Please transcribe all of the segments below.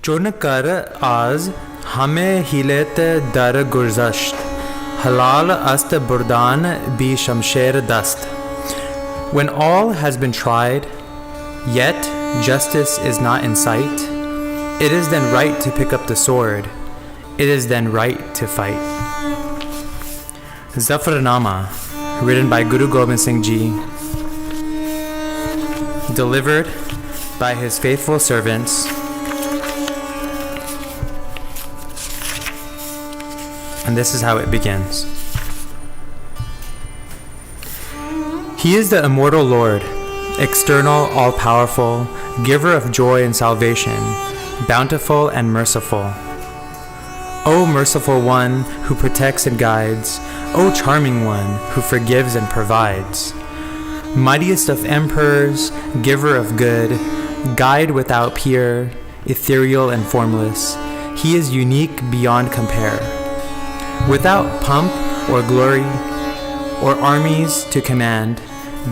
चुन कर आज हमें हिलेत दर गुज़श्त, halal ast burdan bi shamsher dast. When all has been tried, yet justice is not in sight, it is then right to pick up the sword, it is then right to fight. Zafarnama, written by Guru Gobind Singh Ji, delivered by his faithful servants, and this is how it begins. He is the immortal Lord, external, all-powerful, giver of joy and salvation, bountiful and merciful. O merciful one who protects and guides, O charming one who forgives and provides. Mightiest of emperors, giver of good, guide without peer, ethereal and formless, he is unique beyond compare. Without pomp or glory, or armies to command,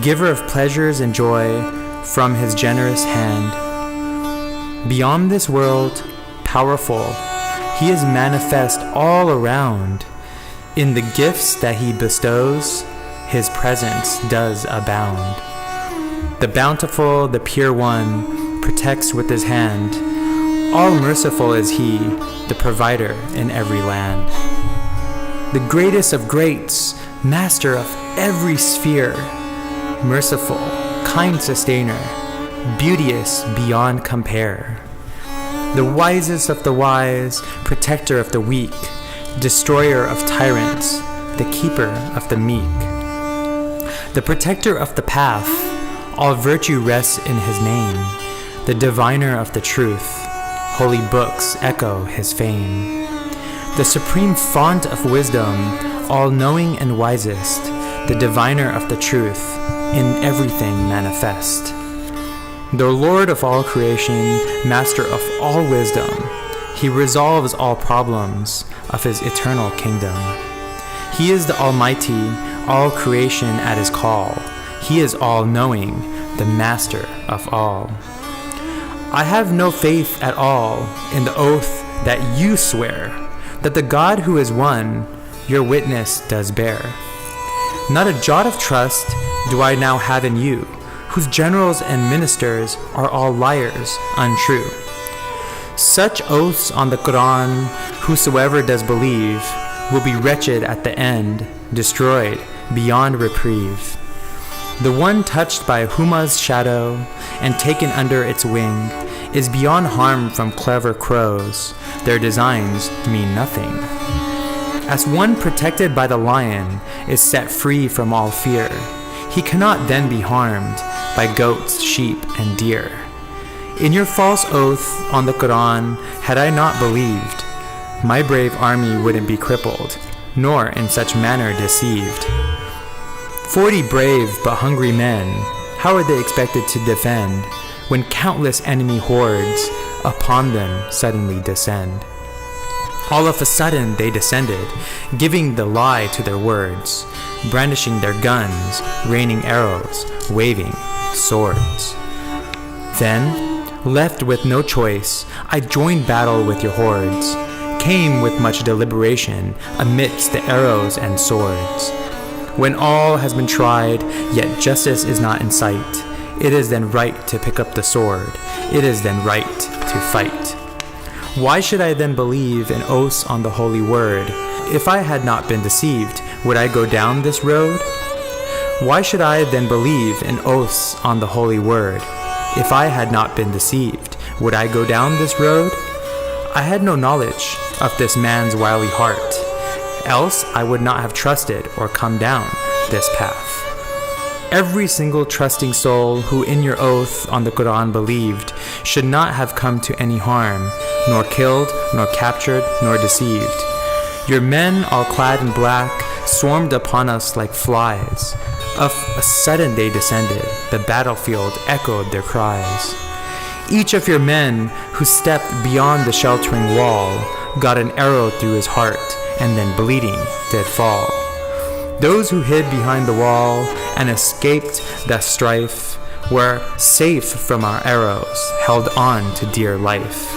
giver of pleasures and joy from his generous hand. Beyond this world, powerful, he is manifest all around. In the gifts that he bestows, his presence does abound. The bountiful, the pure one, protects with his hand. All merciful is he, the provider in every land. The greatest of greats, master of every sphere, merciful, kind sustainer, beauteous beyond compare. The wisest of the wise, protector of the weak, destroyer of tyrants, the keeper of the meek. The protector of the path, all virtue rests in his name. The diviner of the truth, holy books echo his fame. The supreme font of wisdom, all-knowing and wisest, the diviner of the truth, in everything manifest. The Lord of all creation, master of all wisdom, he resolves all problems of his eternal kingdom. He is the Almighty, all creation at his call. He is all-knowing, the master of all. I have no faith at all in the oath that you swear, that the God who is one, your witness does bear. Not a jot of trust do I now have in you, whose generals and ministers are all liars, untrue. Such oaths on the Quran, whosoever does believe, will be wretched at the end, destroyed beyond reprieve. The one touched by Huma's shadow and taken under its wing is beyond harm from clever crows. Their designs mean nothing. As one protected by the lion is set free from all fear, he cannot then be harmed by goats, sheep, and deer. In your false oath on the Quran, had I not believed, my brave army wouldn't be crippled, nor in such manner deceived. 40 brave but hungry men, how are they expected to defend when countless enemy hordes upon them suddenly descend? All of a sudden they descended, giving the lie to their words, brandishing their guns, raining arrows, waving swords. Then, left with no choice, I joined battle with your hordes, came with much deliberation amidst the arrows and swords. When all has been tried, yet justice is not in sight, it is then right to pick up the sword, it is then right to fight. Why should I then believe in oaths on the holy word? If I had not been deceived, would I go down this road? Why should I then believe in oaths on the holy word? If I had not been deceived, would I go down this road? I had no knowledge of this man's wily heart, else I would not have trusted or come down this path. Every single trusting soul who in your oath on the Quran believed should not have come to any harm, nor killed, nor captured, nor deceived. Your men, all clad in black, swarmed upon us like flies. Of a sudden they descended, the battlefield echoed their cries. Each of your men who stepped beyond the sheltering wall got an arrow through his heart, and then bleeding did fall. Those who hid behind the wall and escaped the strife were safe from our arrows, held on to dear life.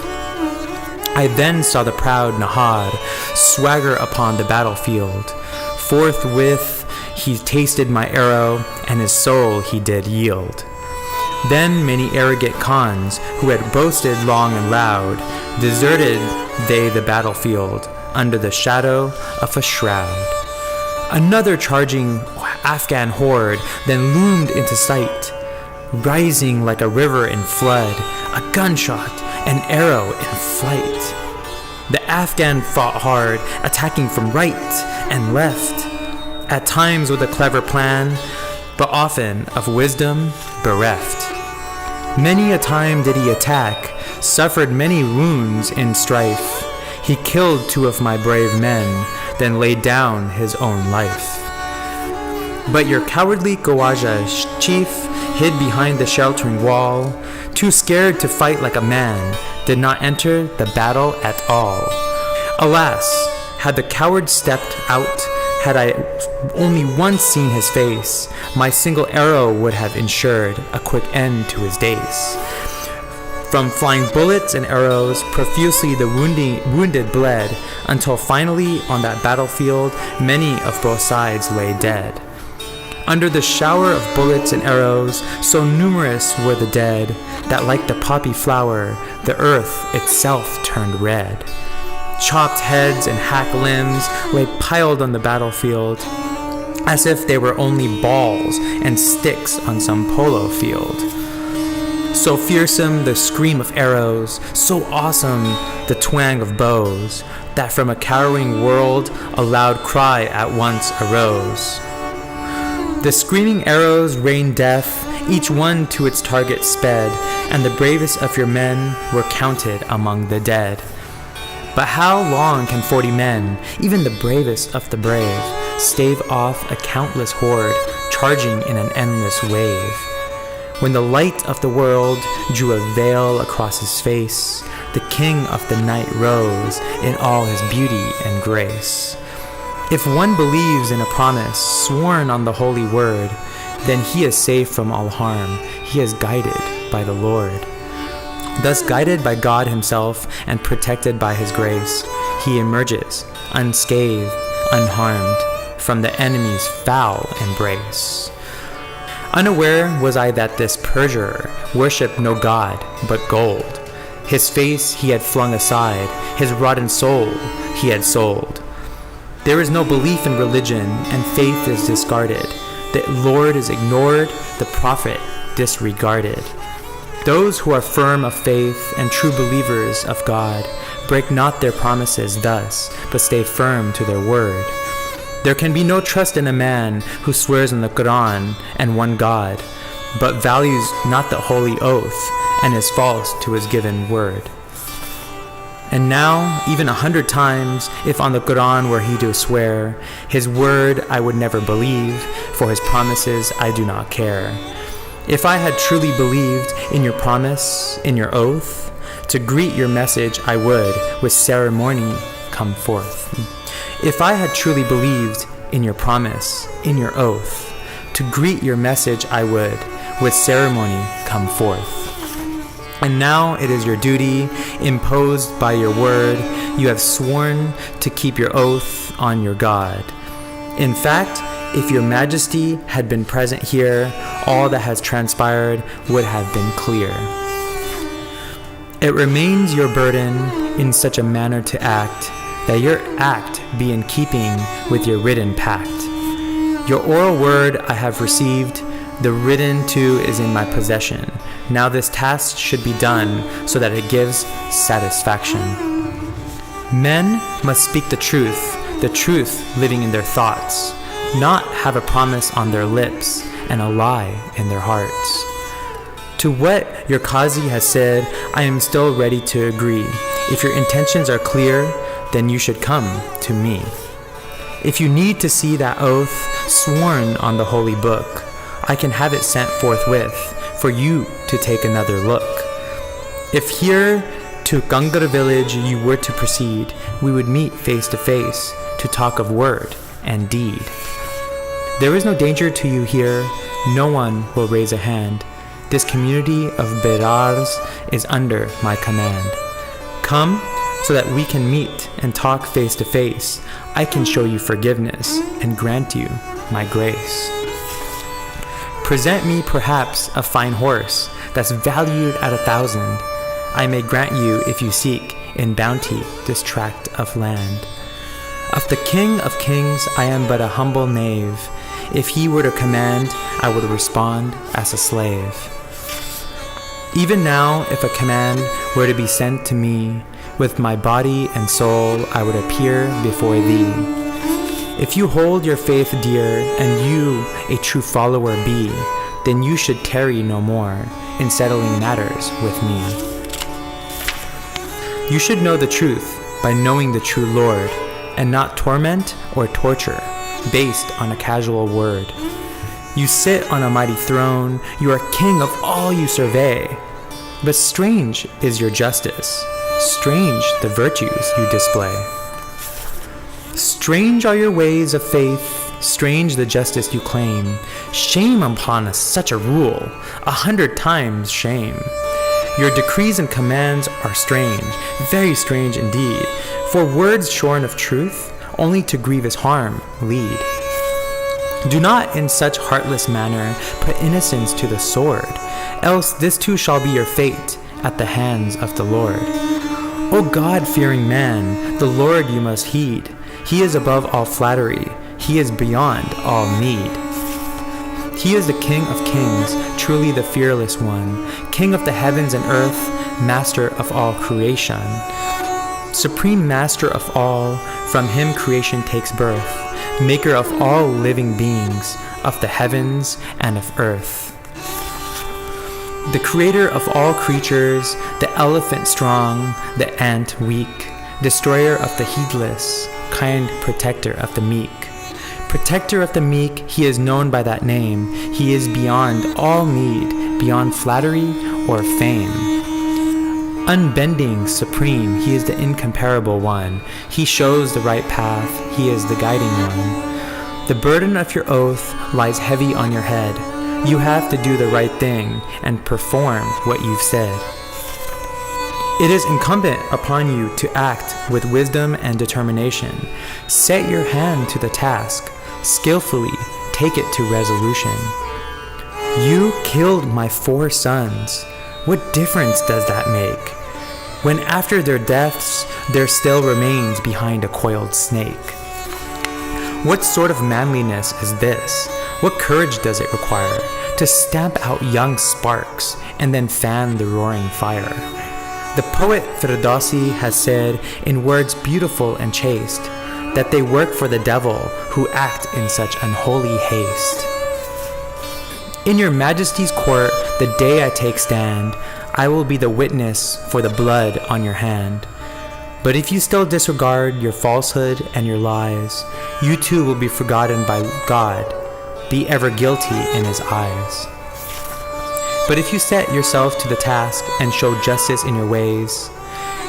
I then saw the proud Nahar swagger upon the battlefield. Forthwith he tasted my arrow, and his soul he did yield. Then many arrogant Khans, who had boasted long and loud, deserted they the battlefield under the shadow of a shroud. Another charging Afghan horde then loomed into sight, rising like a river in flood, a gunshot, an arrow in flight. The Afghan fought hard, attacking from right and left, at times with a clever plan, but often of wisdom bereft. Many a time did he attack, suffered many wounds in strife. He killed 2 of my brave men, then laid down his own life. But your cowardly Gawaja chief hid behind the sheltering wall, too scared to fight like a man, did not enter the battle at all. Alas, had the coward stepped out, had I only once seen his face, my single arrow would have ensured a quick end to his days. From flying bullets and arrows, profusely the wounded bled, until finally on that battlefield many of both sides lay dead. Under the shower of bullets and arrows, so numerous were the dead, that like the poppy flower, the earth itself turned red. Chopped heads and hacked limbs lay piled on the battlefield, as if they were only balls and sticks on some polo field. So fearsome the scream of arrows, so awesome the twang of bows, that from a cowering world a loud cry at once arose. The screaming arrows rained death, each one to its target sped, and the bravest of your men were counted among the dead. But how long can 40 men, even the bravest of the brave, stave off a countless horde charging in an endless wave? When the light of the world drew a veil across his face, the king of the night rose in all his beauty and grace. If one believes in a promise sworn on the holy word, then he is safe from all harm, he is guided by the Lord. Thus guided by God himself and protected by his grace, he emerges, unscathed, unharmed, from the enemy's foul embrace. Unaware was I that this perjurer worshipped no god but gold. His face he had flung aside, his rotten soul he had sold. There is no belief in religion, and faith is discarded. The Lord is ignored, the prophet disregarded. Those who are firm of faith and true believers of God break not their promises thus, but stay firm to their word. There can be no trust in a man who swears on the Quran and one God, but values not the holy oath and is false to his given word. And now, even 100 times, if on the Quran were he to swear, his word I would never believe, for his promises I do not care. If I had truly believed in your promise, in your oath, to greet your message I would, with ceremony, come forth. If I had truly believed in your promise, in your oath, to greet your message I would, with ceremony, come forth. And now it is your duty, imposed by your word, you have sworn to keep your oath on your God. In fact, if your majesty had been present here, all that has transpired would have been clear. It remains your burden in such a manner to act, that your act be in keeping with your written pact. Your oral word I have received, the written too is in my possession. Now this task should be done so that it gives satisfaction. Men must speak the truth living in their thoughts, not have a promise on their lips and a lie in their hearts. To what your Qazi has said, I am still ready to agree. If your intentions are clear, then you should come to me. If you need to see that oath sworn on the holy book, I can have it sent forthwith for you to take another look. If here to Gangar village you were to proceed, we would meet face to face to talk of word and deed. There is no danger to you here, no one will raise a hand. This community of Bedars is under my command. Come, so that we can meet and talk face to face. I can show you forgiveness and grant you my grace. Present me perhaps a fine horse that's valued at 1,000. I may grant you, if you seek, in bounty this tract of land. Of the King of Kings I am but a humble knave. If he were to command, I would respond as a slave. Even now, if a command were to be sent to me, with my body and soul I would appear before thee. If you hold your faith dear, and you a true follower be, then you should tarry no more in settling matters with me. You should know the truth by knowing the true Lord, and not torment or torture based on a casual word. You sit on a mighty throne, you are king of all you survey. But strange is your justice, strange the virtues you display. Strange are your ways of faith, strange the justice you claim. Shame upon us such a rule, 100 times shame. Your decrees and commands are strange, very strange indeed, for words shorn of truth only to grievous harm lead. Do not in such heartless manner put innocence to the sword, else this too shall be your fate at the hands of the Lord. O God-fearing man, the Lord you must heed. He is above all flattery, he is beyond all need. He is the King of kings, truly the fearless one, King of the heavens and earth, master of all creation. Supreme master of all, from him creation takes birth, maker of all living beings, of the heavens and of earth. The creator of all creatures, the elephant strong, the ant weak, destroyer of the heedless, kind protector of the meek. Protector of the meek, he is known by that name. He is beyond all need, beyond flattery or fame. Unbending, supreme, he is the incomparable one. He shows the right path, he is the guiding one. The burden of your oath lies heavy on your head. You have to do the right thing and perform what you've said. It is incumbent upon you to act with wisdom and determination. Set your hand to the task, skillfully take it to resolution. You killed my 4 sons. What difference does that make, when after their deaths there still remains behind a coiled snake? What sort of manliness is this? What courage does it require to stamp out young sparks and then fan the roaring fire? The poet Firdausi has said in words beautiful and chaste that they work for the devil who act in such unholy haste. In your majesty's court, the day I take stand, I will be the witness for the blood on your hand. But if you still disregard your falsehood and your lies, you too will be forgotten by God, be ever guilty in his eyes. But if you set yourself to the task and show justice in your ways,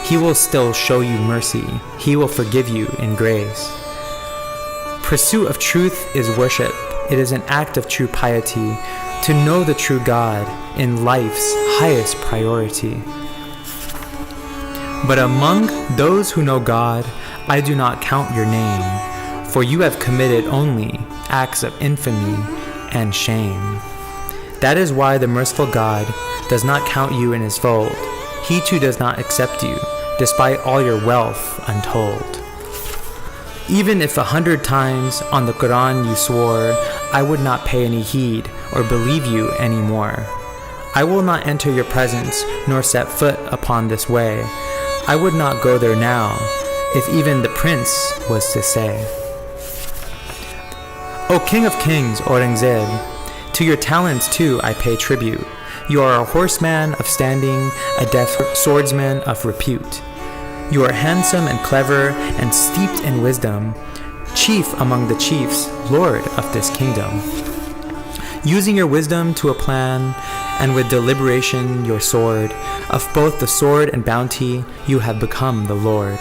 he will still show you mercy, he will forgive you in grace. Pursuit of truth is worship, it is an act of true piety, to know the true God in life's highest priority. But among those who know God, I do not count your name, for you have committed only acts of infamy and shame. That is why the merciful God does not count you in his fold. He too does not accept you, despite all your wealth untold. Even if 100 times on the Quran you swore, I would not pay any heed or believe you anymore. I will not enter your presence, nor set foot upon this way. I would not go there now, if even the prince was to say. O King of Kings, Aurangzeb, to your talents too I pay tribute. You are a horseman of standing, a deft swordsman of repute. You are handsome and clever and steeped in wisdom, chief among the chiefs, lord of this kingdom. Using your wisdom to a plan, and with deliberation your sword, of both the sword and bounty you have become the lord.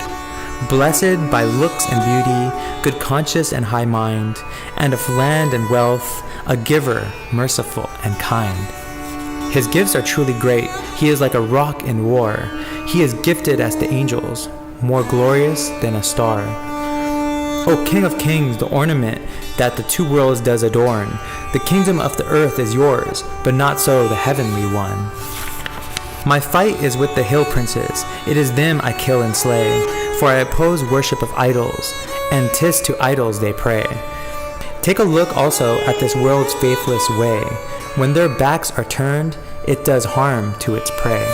Blessed by looks and beauty, good conscience and high mind, and of land and wealth, a giver, merciful and kind. His gifts are truly great, he is like a rock in war. He is gifted as the angels, more glorious than a star. O King of Kings, the ornament that the two worlds does adorn, the kingdom of the earth is yours, but not so the heavenly one. My fight is with the hill princes, it is them I kill and slay, for I oppose worship of idols, and 'tis to idols they pray. Take a look also at this world's faithless way. When their backs are turned, it does harm to its prey.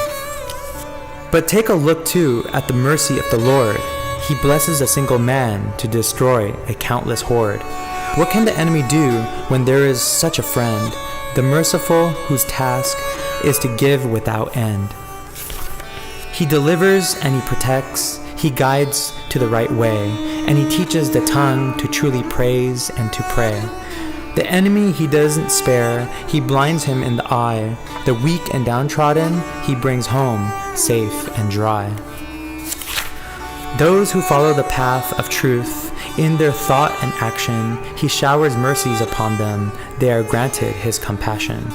But take a look too at the mercy of the Lord. He blesses a single man to destroy a countless horde. What can the enemy do when there is such a friend, the merciful whose task is to give without end? He delivers and he protects, he guides to the right way, and he teaches the tongue to truly praise and to pray. The enemy he doesn't spare, he blinds him in the eye. The weak and downtrodden he brings home safe and dry. Those who follow the path of truth, in their thought and action, he showers mercies upon them, they are granted his compassion.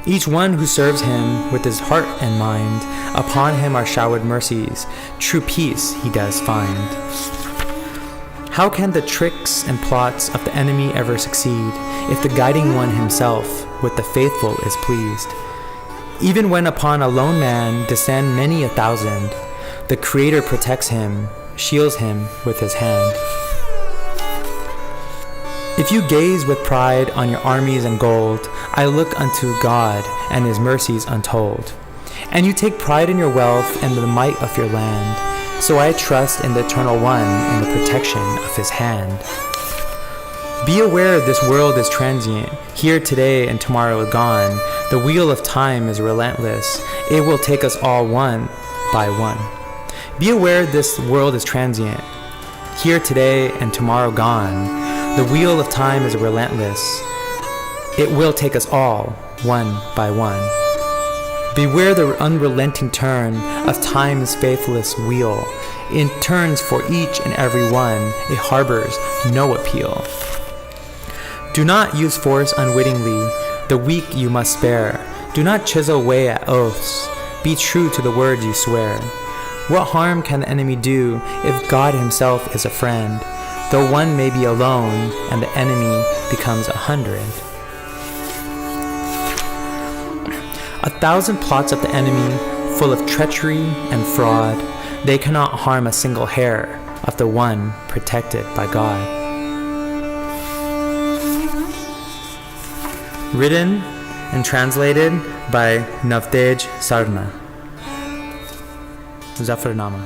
Each one who serves him with his heart and mind, upon him are showered mercies, true peace he does find. How can the tricks and plots of the enemy ever succeed, if the guiding one himself with the faithful is pleased? Even when upon a lone man descend many 1,000, the Creator protects him, shields him with his hand. If you gaze with pride on your armies and gold, I look unto God and his mercies untold. And you take pride in your wealth and the might of your land, so I trust in the Eternal One in the protection of his hand. Be aware this world is transient, here today and tomorrow gone. The wheel of time is relentless, it will take us all one by one. Be aware this world is transient, here today and tomorrow gone. The wheel of time is relentless, it will take us all one by one. Beware the unrelenting turn of time's faithless wheel. In turns for each and every one, it harbors no appeal. Do not use force unwittingly, the weak you must spare. Do not chisel away at oaths, be true to the words you swear. What harm can the enemy do if God himself is a friend? Though one may be alone and the enemy becomes 100. 1,000 plots of the enemy, full of treachery and fraud, they cannot harm a single hair of the one protected by God. Written and translated by Navtej Sarna. Zafarnama.